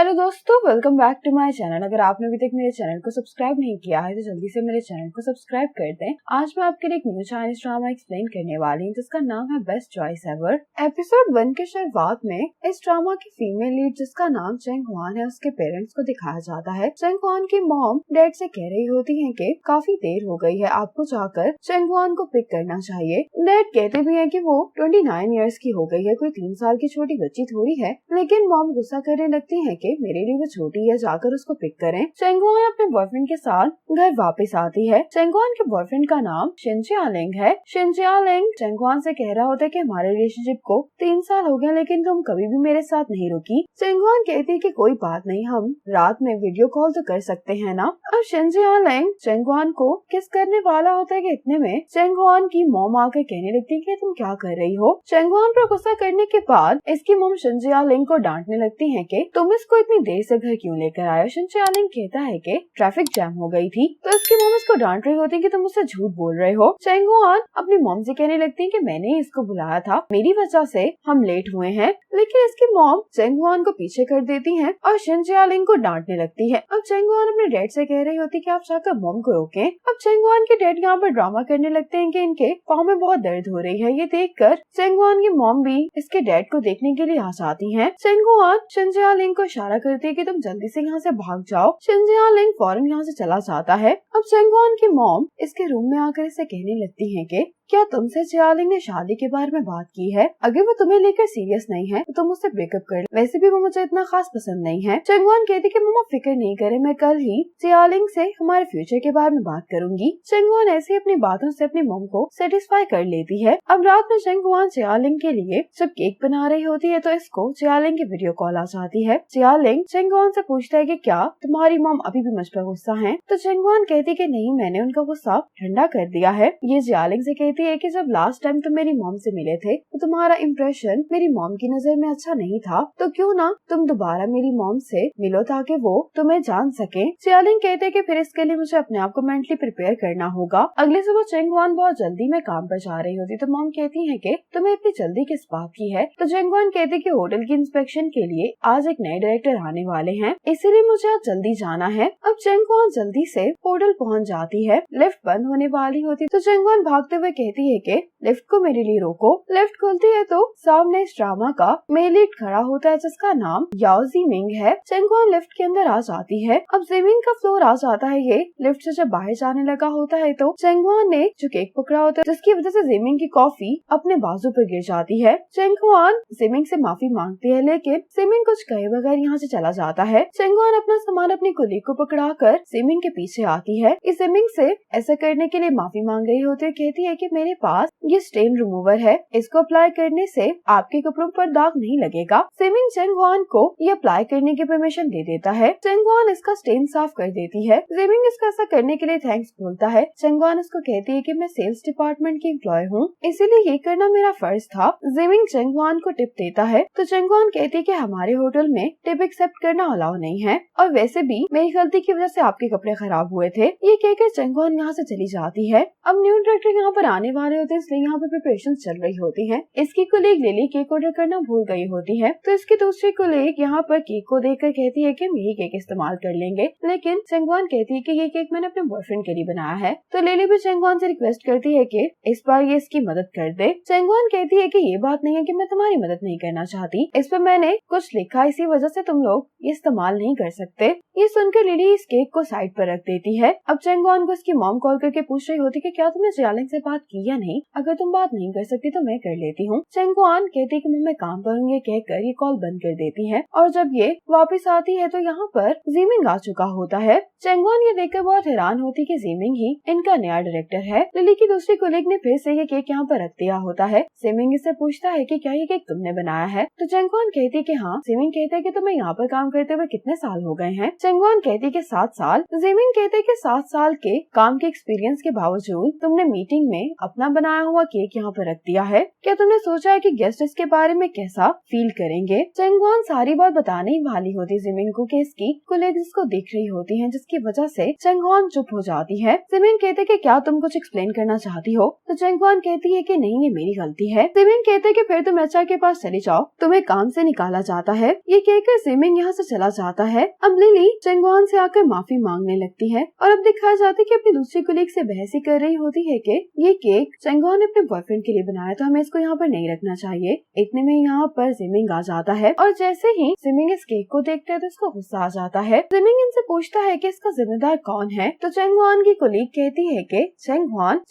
Hello दोस्तों, welcome back to my channel. अगर आपने अभी तक मेरे चैनल को सब्सक्राइब नहीं किया है तो जल्दी से मेरे चैनल को सब्सक्राइब कर दें। आज मैं आपके लिए एक न्यू चाइनीज ड्रामा एक्सप्लेन करने वाली हूँ जिसका नाम है बेस्ट चॉइस एवर। एपिसोड 1 के शुरुआत में इस ड्रामा की फीमेल लीड जिसका नाम चेंग हुआन है, उसके पेरेंट्स को दिखाया जाता है। चेंग हुआन की मॉम डैड से कह रही होती है कि काफी देर हो गई है, आपको जाकर चेंग हुआन को पिक करना चाहिए। डैड कहते भी है कि वो 29 इयर्स की हो गई है, कोई 3 साल की छोटी बच्ची थोड़ी है। लेकिन मॉम गुस्सा करने लगती है कि मेरे लिए वो छोटी है, जाकर उसको पिक करें। चेंग हुआन अपने बॉयफ्रेंड के साथ घर वापस आती है। चेंग हुआन के बॉयफ्रेंड का नाम शिन जियालिंग है। शिन जियालिंग चेंग हुआन से कह रहा होता है कि हमारे रिलेशनशिप को 3 साल हो गए लेकिन तुम कभी भी मेरे साथ नहीं रुकी। चेंग हुआन कहती है कि कोई बात नहीं, हम रात में वीडियो कॉल तो कर सकते हैं ना। अब शिन जियालिंग चेंग हुआन को किस करने वाला होता है कि इतने में चेंग हुआन की मॉम आकर कहने लगती है कि तुम क्या कर रही हो। चेंग हुआन पर गुस्सा करने के बाद इसकी मॉम शिन जियालिंग को डांटने लगती है कि तुम इसको इतनी देर से घर क्यों लेकर आए। शिन जियालिंग कहता है कि ट्रैफिक जैम हो गई थी। तो इसकी मॉम इसको डांट रही होती है कि तुम मुझसे झूठ बोल रहे हो। चेंग हुआन अपनी मॉम से कहने लगती है कि मैंने ही इसको बुलाया था, मेरी वजह से हम लेट हुए हैं। लेकिन इसकी मॉम चेंग हुआन को पीछे कर देती है और शिन जियालिंग को डांटने लगती है। अब चेंग हुआन अपने डैड से कह रही होती है कि आप जाकर मॉम को रोकें। अब चेंग हुआन के डैड यहाँ पर ड्रामा करने लगते हैं कि इनके पाँव में बहुत दर्द हो रही है। ये देखकर चेंग हुआन की मॉम भी इसके डैड को देखने के लिए आ जाती है। चेंग हुआन शिन जियालिंग को इशारा करती है कि तुम जल्दी से यहाँ से भाग जाओ। शिन जियालिंग फौरन यहाँ से चला जाता है। अब चेंग हुआन की मॉम इसके रूम में आकर इसे कहने लगती है कि क्या तुमसे जियालिंग ने शादी के बारे में बात की है? अगर वो तुम्हें लेकर सीरियस नहीं है तो तुम उससे ब्रेकअप कर लो, वैसे भी वो मुझे इतना खास पसंद नहीं है। चेंग हुआन कहती कि मम्मा फिक्र नहीं करे, मैं कल ही जियालिंग से हमारे फ्यूचर के बारे में बात करूंगी। चेंग हुआन ऐसे अपनी बातों से अपनी मॉम को सेटिस्फाई कर लेती है। अब रात में चेंग हुआन जियालिंग के लिए जब केक बना रही होती है तो इसको जियालिंग की वीडियो कॉल आ जाती है। जियालिंग चेंग हुआन से पूछता है कि क्या तुम्हारी मॉम अभी भी मुझ पर गुस्सा है? तो चेंग हुआन कहती कि नहीं, मैंने उनका गुस्सा ठंडा कर दिया है। ये जियालिंग से कहती है कि जब लास्ट टाइम तुम मेरी मॉम से मिले थे तो तुम्हारा इम्प्रेशन मेरी मॉम की नजर में अच्छा नहीं था, तो क्यों ना तुम दोबारा मेरी मॉम से मिलो ताकि वो तुम्हें जान सके। जियालिंग कहते कि फिर इसके लिए मुझे अपने आप को मेंटली प्रिपेयर करना होगा। अगले सुबह चेंग हुआन बहुत जल्दी में काम पर जा रही होती तो मॉम कहती है कि तुम्हें इतनी जल्दी किस बात की है। तो चेंग हुआन कहती कि होटल की इंस्पेक्शन के लिए आज एक नए डायरेक्टर आने वाले हैं, इसीलिए मुझे आज जल्दी जाना है। अब चेंग हुआन जल्दी से होटल पहुँच जाती है। लिफ्ट बंद होने वाली होती तो चेंग हुआन भागते हुए कहती है कि लिफ्ट को मेरे लिए रोको। लिफ्ट खुलती है तो सामने इस ड्रामा का मेल लीड खड़ा होता है जिसका नाम याओ ज़िमिंग है। चेंग हुआन लिफ्ट के अंदर आ जाती है। अब ज़िमिंग का फ्लोर आ जाता है। ये लिफ्ट से जब बाहर जाने लगा होता है तो चेंग हुआन ने जो केक पकड़ा होता है जिसकी वजह से ज़िमिंग की कॉफी अपने बाजू पर गिर जाती है। चेंग हुआन ज़िमिंग से माफी मांगती है लेकिन ज़िमिंग कुछ कहे बगैर यहाँ से चला जाता है। चेंग हुआन अपना सामान अपनी कुलीग को पकड़ा कर ज़िमिंग के पीछे आती है। इस ज़िमिंग से ऐसा करने के लिए माफी मांग रही होती है। कहती है कि मेरे पास ये स्टेन रिमूवर है, इसको अप्लाई करने से आपके कपड़ों पर दाग नहीं लगेगा। ज़िमिंग चेंग हुआन को ये अप्लाई करने की परमिशन दे देता है। चेंग हुआन इसका स्टेन साफ कर देती है। ज़िमिंग इसका ऐसा करने के लिए थैंक्स बोलता है। चेंग हुआन इसको कहती है कि मैं सेल्स डिपार्टमेंट की एम्प्लॉय हूँ, इसीलिए ये करना मेरा फर्ज था। ज़िमिंग चेंग हुआन को टिप देता है तो चेंग हुआन कहती है कि हमारे होटल में टिप एक्सेप्ट करना अलाउ नहीं है और वैसे भी मेरी गलती की वजह से आपके कपड़े खराब हुए थे। ये कहकर चेंग हुआन यहाँ से चली जाती है। अब न्यू डायरेक्टर यहाँ पर आने वाले होते हैं इसलिए यहाँ पर प्रिपरेशन चल रही होती है। इसकी कुलीग लिली केक ऑर्डर करना भूल गई होती है तो इसकी दूसरी कुलीग यहाँ पर केक को देखकर कहती है कि हम यही केक इस्तेमाल कर लेंगे, लेकिन चेंग हुआन कहती है कि ये केक मैंने अपने बॉयफ्रेंड के लिए बनाया है। तो लिली भी चेंग हुआन से रिक्वेस्ट करती है कि इस बार ये इसकी मदद कर दे। चेंग हुआन कहती है कि ये बात नहीं है कि मैं तुम्हारी मदद नहीं करना चाहती, इस पर मैंने कुछ लिखा, इसी वजह से तुम लोग ये इस्तेमाल नहीं कर सकते। ये सुनकर लिली इस केक को साइड पर रख देती है। अब चेंग हुआन को इसकी मॉम कॉल करके पूछ रही होती कि क्या तुमने जियालिंग से बात की या नहीं, अगर तुम बात नहीं कर सकती तो मैं कर लेती हूँ। चेंग हुआन कहती कि मैं काम पर हूँ, ये कहकर ये कॉल बंद कर देती है और जब ये वापस आती है तो यहाँ पर ज़िमिंग आ चुका होता है। चेंग हुआन ये देखकर बहुत हैरान होती कि ज़िमिंग ही इनका नया डायरेक्टर है। लिली की दूसरी कोलीग ने फिर से ये केक यहाँ पर रख दिया होता है। ज़िमिंग इससे पूछता है कि क्या ये केक तुमने बनाया है? तो चेंग हुआन कहती कि हाँ। ज़िमिंग कहते हैं कि तुम्हें यहाँ पर काम करते हुए कितने साल हो गए हैं? चेंग हुआन कहती कि 7 साल। ज़िमिंग कहते कि 7 साल के काम के एक्सपीरियंस के बावजूद तुमने मीटिंग में अपना बनाया हुआ केक यहाँ पर रख दिया है, क्या तुमने सोचा है कि गेस्ट इसके बारे में कैसा फील करेंगे? चेंग हुआन सारी बात बताने ही वाली होती ज़िमिंग को कि इसकी कोलीग इसको देख रही होती हैं, जिसकी वजह से चेंग हुआन चुप हो जाती है। ज़िमिंग कहते कि क्या तुम कुछ एक्सप्लेन करना चाहती हो? तो चेंग हुआन कहती है कि नहीं, ये मेरी गलती है। ज़िमिंग कहते कि फिर तुम एचआर के पास चले जाओ, तुम्हें काम से निकाला जाता है। ये कहकर जिमिंग यहाँ से चला जाता है। अब लिली चेंगवान से आकर माफी मांगने लगती है और अब दिखाया जाता है कि अपनी दूसरी कलीग से बहस ही कर रही होती है कि ये केक चेंगवान ने अपने बॉयफ्रेंड के लिए बनाया, तो हमें इसको यहाँ पर नहीं रखना चाहिए। इतने में यहाँ पर जिमिंग आ जाता है और जैसे ही जिमिंग इस केक को देखता है तो इसको गुस्सा आ जाता है। जिमिंग इनसे पूछता है कि इसका जिम्मेदार कौन है, तो चेंगवान की कलीग कहती है कि चेंगवान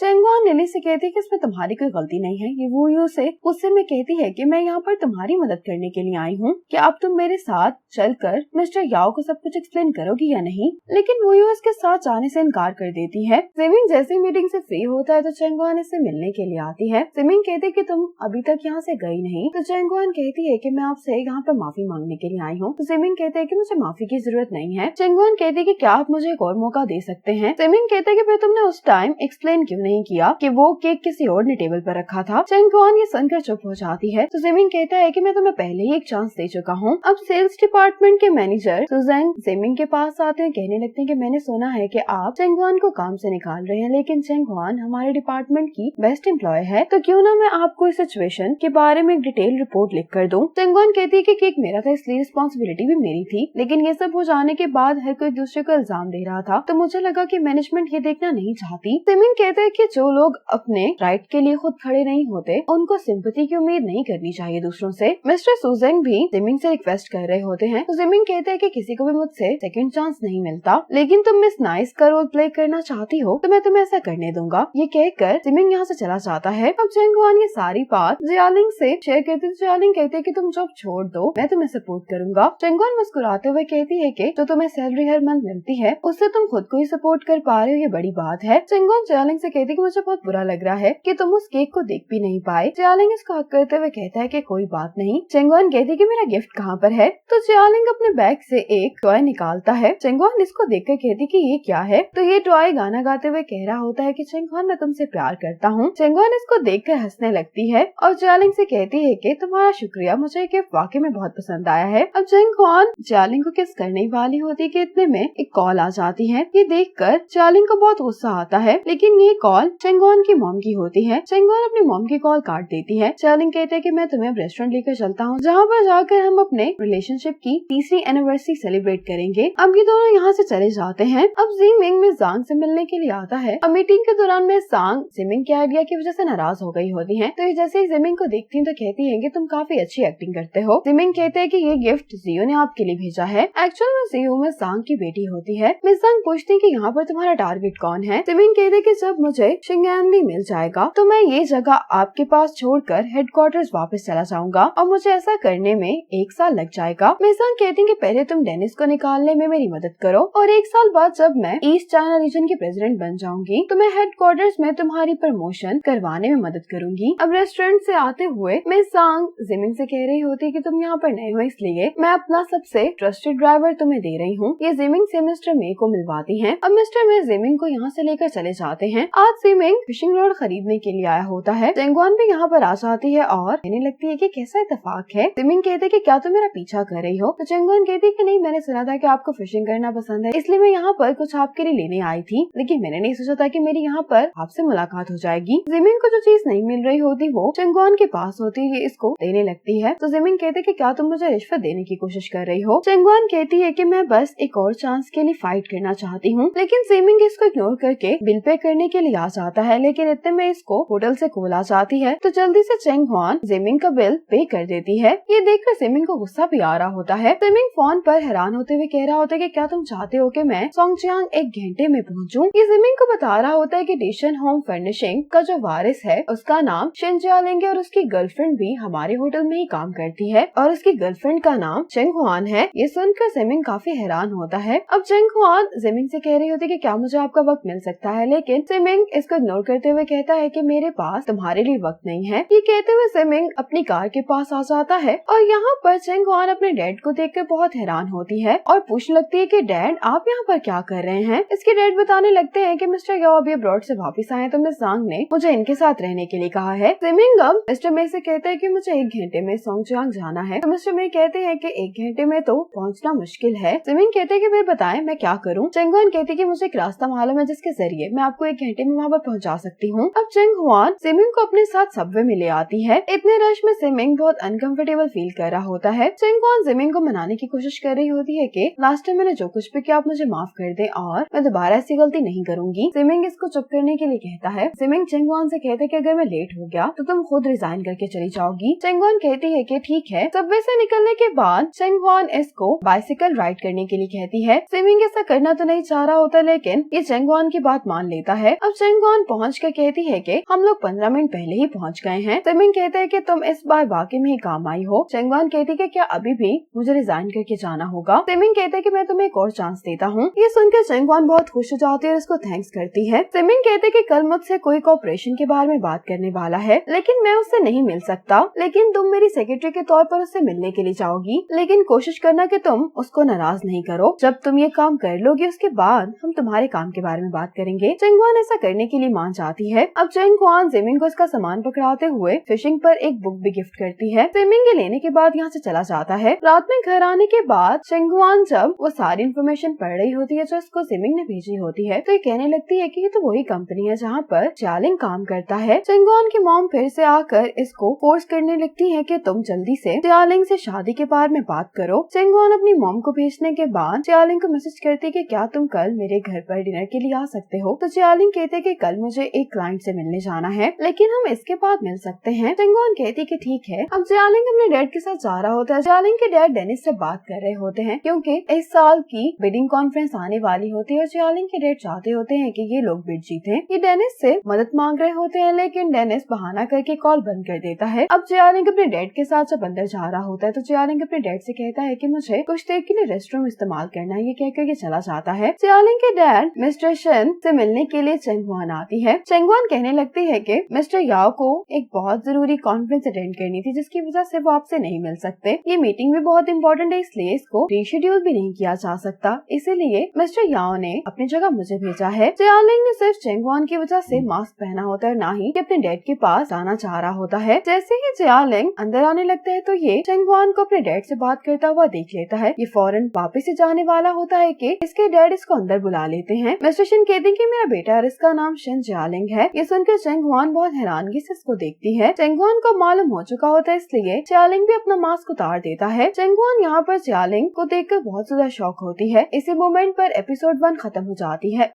लिली से कहती है कि इसमें तुम्हारी कोई गलती नहीं है। ये वूयू से गुस्से में कहती है कि मैं यहाँ पर तुम्हारी मदद करने के लिए आई हूँ, कि अब तुम मेरे साथ चलकर मिस्टर याओ को सब कुछ एक्सप्लेन करोगी या नहीं। लेकिन वूयू इसके साथ जाने से इनकार कर देती है। जिमिंग जैसे मीटिंग से फ्री होता है तो चेंगवान इससे मिलने के लिए आती है। जिमिंग कहती है कि तुम अभी तक यहाँ से गई नहीं, तो चेंगवान कहती है कि मैं आपसे यहाँ पर माफी मांगने के लिए आई हूँ। तो जिमिंग कहते हैं कि मुझे माफी की जरूरत नहीं है। चेंगवान कहती है कि क्या आप मुझे एक और मौका दे सकते हैं। जिमिंग कहते हैं कि फिर तुमने उस टाइम एक्सप्लेन क्यों नहीं किया कि वो केक किसी और ने टेबल पर रखा था। चेंगवान ये सुनकर चुप हो जाती है। तो जिमिंग कहता है कि मैं तुम्हें पहले ही एक चांस दे चुका हूँ। अब सेल्स डिपार्टमेंट के मैनेजर सुजैन जिमिंग के पास आते हैं, कहने लगते हैं कि मैंने सुना है कि आप चेंगवान को काम से निकाल रहे हैं, लेकिन चेंगवान हमारे डिपार्टमेंट की बेस्ट एम्प्लॉय है, तो क्यों ना मैं आपको इस सिचुएशन के बारे में एक डिटेल रिपोर्ट लिख कर दूं। चेंगवान कहती है कि केक मेरा था इसलिए रिस्पॉन्सिबिलिटी भी मेरी थी, लेकिन ये सब हो जाने के बाद हर कोई दूसरे को इल्जाम दे रहा था, तो मुझे लगा कि मैनेजमेंट ये देखना नहीं चाहती। जिमिंग कहते हैं कि जो लोग अपने राइट के लिए खुद खड़े नहीं होते उनको सिंपैथी की उम्मीद नहीं करनी चाहिए दूसरों से। मिस्टर सुजैन भी जिमिंग से रिक्वेस्ट कर रहे होते हैं, तो जिमिंग कहते हैं कि किसी को भी मुझसे सेकंड चांस नहीं मिलता, लेकिन तुम मिस नाइस का रोल प्ले करना चाहती हो तो मैं तुम्हें ऐसा करने दूंगा। ये कहकर जिमिंग यहाँ से चला जाता है। अब चेंगवान ये सारी बात जियालिंग से शेयर करती है। जियालिंग कहते हैं कि तुम जॉब छोड़ दो, मैं तुम्हें सपोर्ट करूंगा। चेंगवान मुस्कुराते हुए कहती है कि जो तुम्हें सैलरी हर मंथ मिलती है उससे तुम खुद को ही सपोर्ट कर पा रहे हो, ये बड़ी बात है। चेंगवान जियालिंग से कहती है कि मुझे बहुत बुरा लग रहा है कि तुम उस केक को देख भी नहीं पाए। जियालिंग इसको हक करते हुए कहता है कि कोई बात नहीं। चेंगवान कहती है कि मेरा गिफ्ट कहाँ पर है, तो जियालिंग अपने बैग से एक टॉय निकालता है। चेंगवान इसको देखकर कहती कि ये क्या है, तो ये टॉय गाना गाते हुए कह रहा होता है कि चेंगवान मैं तुमसे प्यार करता हूँ। चेंगवान इसको देखकर हंसने लगती है और जियालिंग से कहती है कि तुम्हारा शुक्रिया, मुझे ये गिफ्ट वाकई में बहुत पसंद आया है। अब चेंगवान जियालिंग को किस करने वाली होती है कि इतने में एक कॉल आ जाती है। ये देखकर जियालिंग को बहुत गुस्सा आता है, लेकिन ये कॉल चेंगवान की मॉम की होती है। चेंगवान अपनी मॉम की कॉल काट देती है। जियालिंग कहते हैं कि मैं तुम्हें रेस्टोरेंट लेकर चलता हूँ, जहाँ पर जाकर हम अपने रिलेशनशिप की 3री एनिवर्सरी सेलिब्रेट करेंगे। अब ये दोनों यहाँ से चले जाते हैं। अब जिमिंग में जांग से मिलने के लिए आता है। अब मीटिंग के दौरान में जांग जिमिंग के आइडिया की वजह से नाराज हो गई होती है, तो जैसे ही जिमिंग को देखती है तो कहती है कि तुम काफी अच्छी एक्टिंग करते हो। जिमिंग कहते हैं कि ये गिफ्ट जियो ने आपके लिए भेजा है। एक्चुअल में जियो में जांग की बेटी होती है। मिस जांग पूछती है कि यहाँ पर तुम्हारा टारगेट कौन है। जिमिंग कहते हैं कि जब मुझे शिंगैनली मिल जाएगा तो मैं ये जगह आपके पास छोड़कर हेडक्वार्टर्स वापस चला जाऊंगा और मुझे ऐसा करने में 1 साल लग जाएगा। मिस जांग कहती है कि पहले तुम डेनिस को निकालने में मेरी मदद करो और 1 साल बाद जब मैं ईस्ट चाइना रीजन की प्रेसिडेंट बन जाऊंगी तो मैं हेडक्वार्टर्स में तुम्हारी प्रमोशन करवाने में मदद करूंगी। अब रेस्टोरेंट से आते हुए मिस जांग जिमिंग से कह रही होती है कि तुम यहाँ पर नए हो इसलिए मैं अपना सबसे ट्रस्टेड ड्राइवर तुम्हें दे रही हूँ। ये जिमिंग से मिस्टर मे को मिलवाती है। अब मिस्टर मे जिमिंग को यहाँ से लेकर चले जाते हैं। आज जिमिंग फिशिंग रॉड खरीदने के लिए आया होता है। चेंगवान भी यहाँ पर आ जाती है और कहने लगती है कि कैसा इत्तेफाक है। जिमिंग कहते हैं कि क्या तुम मेरा पीछा कर रही हो, तो चेंगवान कहती है कि नहीं, मैंने सुना था कि आपको फिशिंग करना पसंद है, इसलिए मैं यहाँ पर कुछ आपके लिए लेने आई थी, लेकिन मैंने नहीं सोचा था कि मेरी यहाँ पर आपसे मुलाकात हो जाएगी। जिमिंग को जो चीज नहीं मिल रही होती वो चेंगवान के पास होती है, इसको देने लगती है। तो जिमिंग कहते हैं कि क्या तुम मुझे रिश्वत देने की कोशिश कर रही हो। चेंगवान कहती है कि मैं बस एक और चांस के लिए फाइट करना चाहती हूँ, लेकिन जिमिंग इसको इग्नोर करके बिल पे करने के लिए आ जाता है, लेकिन इतने में इसको होटल से कॉल आ जाती है, तो जल्दी से चेंगवान जिमिंग का बिल पे कर देती है। ये देखकर जिमिंग को गुस्सा भी आ रहा होता है। जिमिंग फोन पर हैरान होते हुए कह रहा होता है कि क्या तुम चाहते हो कि मैं सोंगजियांग 1 घंटे में पहुँचूं। ये जिमिंग को बता रहा होता है कि डेशन होम फर्निशिंग का जो वारिस है उसका नाम शिन जियालिंग है और उसकी गर्लफ्रेंड भी हमारे होटल में ही काम करती है और उसकी गर्लफ्रेंड का नाम चेंगहुआन है। ये सुनकर जिमिंग काफी हैरान होता है। अब चेंगहुआन जिमिंग से कह रही होती है कि क्या मुझे आपका वक्त मिल सकता है, लेकिन जिमिंग इसको इग्नोर करते हुए कहता है कि मेरे पास तुम्हारे लिए वक्त नहीं है। ये कहते हुए जिमिंग अपनी कार के पास आ जाता है और यहाँ पर चेंगहुआन अपने डैड को देखकर बहुत हैरान होती है और पूछने लगती है कि डैड आप यहाँ पर क्या कर रहे हैं। इसके डैड बताने लगते हैं कि मिस्टर याओ अभी अब्रॉड से वापस आए तो मिस जांग ने मुझे इनके साथ रहने के लिए कहा है। जिमिंग अब मिस्टर मे से कहता है कि मुझे 1 घंटे में सोंगजियांग जाना है, तो मिस्टर मे कहते हैं कि 1 घंटे में तो पहुँचना मुश्किल है। जिमिंग कहते हैं कि फिर बताएं मैं क्या करूँ। चेंगहुआन कहती है कि मुझे एक रास्ता मालूम है जिसके जरिए मैं आपको 1 घंटे में वहाँ पर पहुँचा सकती हूँ। अब चेंगहुआन जिमिंग को अपने साथ सबवे में ले आती है। इतने रश में जिमिंग बहुत अनकंफर्टेबल फील कर रहा होता है। चेंगहुआन चेंगवान जिमिंग को मनाने की कोशिश कर रही होती है कि लास्ट टाइम मैंने जो कुछ भी किया आप मुझे माफ कर दे और मैं दोबारा ऐसी गलती नहीं करूंगी। जिमिंग इसको चुप करने के लिए कहता है। जिमिंग चेंगवान से कहते कि अगर मैं लेट हो गया तो तुम खुद रिजाइन करके चली जाओगी। चेंगवान कहती है कि ठीक है। सबवे से निकलने के बाद चेंगवान इसको बाइसिकल राइड करने के लिए कहती है। जिमिंग ऐसा करना तो नहीं चाह रहा होता लेकिन ये चेंगवान की बात मान लेता है। अब चेंगवान पहुँच कर कहती है कि हम लोग 15 मिनट पहले ही पहुँच गए हैं। जिमिंग कहते हैं कि तुम इस बार वाकई में ही काम आई हो। चेंगवान कहती है कि क्या अभी भी मुझे रिजाइन करके जाना होगा। जिमिंग कहते हैं कि मैं तुम्हें एक और चांस देता हूँ। ये सुनकर चेंगवान बहुत खुश हो जाती है और उसको थैंक्स करती है। जिमिंग कहते हैं कि कल मुझसे कोई कॉपरेशन के बारे में बात करने वाला है लेकिन मैं उससे नहीं मिल सकता, लेकिन तुम मेरी सेक्रेटरी के तौर पर उससे मिलने के लिए जाओगी, लेकिन कोशिश करना कि तुम उसको नाराज नहीं करो। जब तुम ये काम कर लोगी उसके बाद हम तुम्हारे काम के बारे में बात करेंगे। चेंगवान ऐसा करने के लिए मान जाती है। अब चेंगवान जिमिंग को उसका सामान पकड़ाते हुए फिशिंग पर एक बुक भी गिफ्ट करती है। जिमिंग ये लेने के बाद यहाँ से चला जाता है। रात में घर आने के बाद चेंगवान जब वो सारी इन्फॉर्मेशन पढ़ रही होती है जो उसको जिमिंग ने भेजी होती है तो ये कहने लगती है कि ये तो वही कंपनी है जहाँ पर जियालिंग काम करता है। चेंगवान की मॉम फिर से आकर इसको फोर्स करने लगती है कि तुम जल्दी से जियालिंग से शादी के बारे में बात करो। चेंगवान अपनी मॉम को भेजने के बाद जियालिंग को मैसेज करती है कि क्या तुम कल मेरे घर पर डिनर के लिए आ सकते हो। तो जियालिंग कहते हैं कि कल मुझे एक क्लाइंट से मिलने जाना है लेकिन हम इसके बाद मिल सकते हैं। चेंगवान कहती है कि ठीक है। अब जियालिंग अपने डैड के साथ जा रहा होता है। जियालिंग के डैड डेनिस से बात कर रहे होते हैं क्योंकि इस साल की बिडिंग कॉन्फ्रेंस आने वाली होती है और जियालिंग के डैड चाहते होते हैं कि ये लोग बिड जीते। ये डेनिस से मदद मांग रहे होते हैं लेकिन डेनिस बहाना करके कॉल बंद कर देता है। अब जियालिंग अपने डैड के साथ जब अंदर जा रहा होता है तो जियालिंग अपने डैड से कहता है कि मुझे कुछ देर के लिए रेस्टरूम इस्तेमाल करना है। ये कहकर ये चला जाता है। जियालिंग के डैड मिस्टर शन से मिलने के लिए चेंगवान आती है। चेंगवान कहने लगती है कि मिस्टर याओ को एक बहुत जरूरी कॉन्फ्रेंस अटेंड करनी थी जिसकी वजह से वो आपसे नहीं मिल सकते। ये मीटिंग भी बहुत इंपॉर्टेंट है इसलिए इसको रीशेड्यूल भी नहीं किया जा सकता, इसीलिए मिस्टर याओ ने अपनी जगह मुझे भेजा है। जियालिंग ने सिर्फ चेंगवान की वजह से मास्क पहना होता है, ना ही अपने डैड के पास आना चाह रहा होता है। जैसे ही जियालिंग अंदर आने लगता है तो ये चेंगवान को अपने डैड से बात करता हुआ देख लेता है। ये फौरन वापस से जाने वाला होता है कि इसके डैड इसको अंदर बुला लेते हैं। मिस्टर शिन कहते हैं कि मेरा बेटा और इसका नाम शिन जियालिंग है। ये सुनकर चेंगवान बहुत हैरानगी से इसको देखती है। चेंगवान को मालूम हो चुका होता है इसलिए जियालिंग भी अपना मास्क उतार देता है। चेंगवान यहाँ पर जियालिंग को देखकर बहुत ज्यादा शॉक होती है। इसी मोमेंट पर एपिसोड 1 खत्म हो जाती है।